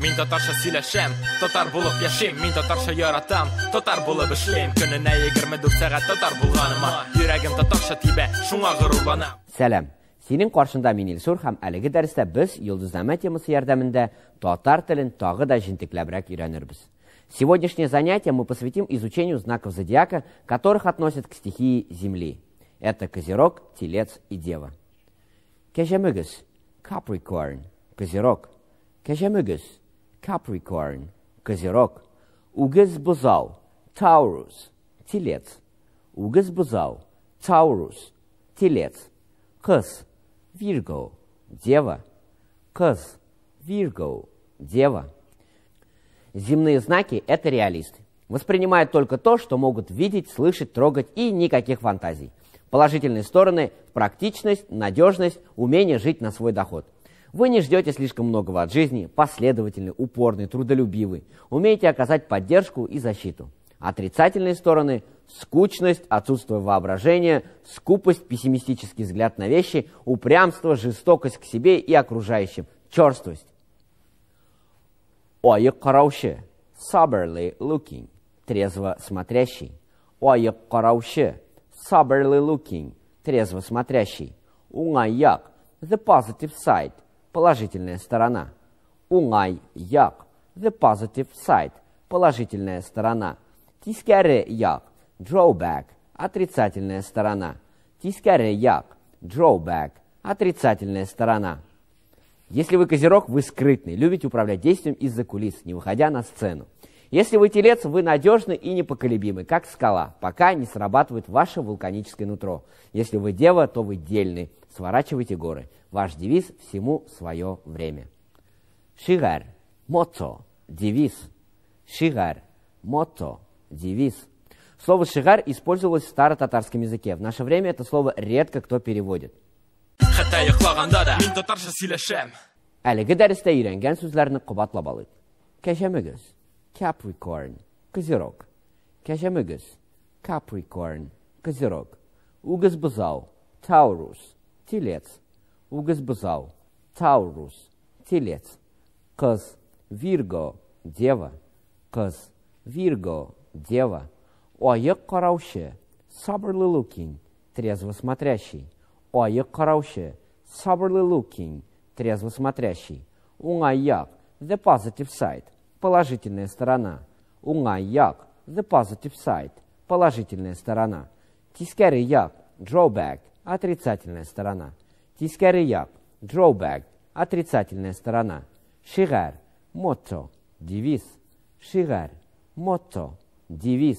Мин татарча сөйләшәм, татар булып яшим. Мин татарча яратам, татар булып эшлим. Көненә 24 сәгать татар булганыма, йөрәгем татарча тибә, шуңа горурланам. Сәлам. Синең каршында мин Илсур һәм әлеге дәрестә без Йолдызнама темасы ярдәмендә татар телен тагы да җентекләбрәк өйрәнербез. Сегодняшнее занятие мы посвятим изучению знаков зодиака, которых относят к стихии Земли. Это Козерог, Телец и Дева. Кәҗәмөгез, Capricorn, Козерог. Кәҗәмөгез, Capricorn, Козерог. Үгез бозау, Taurus, Телец. Үгез бозау, Taurus, Телец. Кыз, Virgo, Дева. Кыз, Virgo, Дева. Земные знаки – это реалисты. Воспринимают только то, что могут видеть, слышать, трогать и никаких фантазий. Положительные стороны – практичность, надежность, умение жить на свой доход. Вы не ждете слишком многого от жизни, последовательный, упорный, трудолюбивый. Умеете оказать поддержку и защиту. Отрицательные стороны – скучность, отсутствие воображения, скупость, пессимистический взгляд на вещи, упрямство, жестокость к себе и окружающим, черствость. Ойық қараушы, soberly looking, трезво смотрящий. Ойық қараушы, soberly looking, трезво смотрящий. Уңай-яқ, the positive side, положительная сторона. Уңай-яқ, the positive side, положительная сторона. Тискәрі-яқ, drawback, отрицательная сторона. Тискәрі-яқ, drawback, отрицательная сторона. Если вы Козерог, вы скрытный, любите управлять действием из-за кулис, не выходя на сцену. Если вы Телец, вы надежны и непоколебимы, как скала, пока не срабатывает ваше вулканическое нутро. Если вы Дева, то вы дельный, сворачивайте горы. Ваш девиз – всему свое время. Шигар, мото, девиз. Шигар, мото, девиз. Слово «шигар» использовалось в старо-татарском языке. В наше время это слово редко кто переводит. Әлеге дәрестә өйрәнгән сүзләрне кабатлап алыйк. Кәҗәмөгез, Capricorn, Козерог. Кәҗәмөгез, Capricorn, Козерог. Үгез бозау, Taurus, Телец. Үгез бозау, Taurus, Телец. Кыз, Virgo, Дева. Кыз, Virgo, Дева. Ойық қараушы, soberly looking, трезво смотрящий. Ойық қараушы, soberly looking, трезво смотрящий. Уңай-яқ, the positive side, положительная сторона. Уңай-яқ, the positive side, положительная сторона. Тискәрі-яқ, drawback, отрицательная сторона. Тискәрі-яқ, drawback, отрицательная сторона. Шигар, мото, девиз. Шигар, мото, девиз.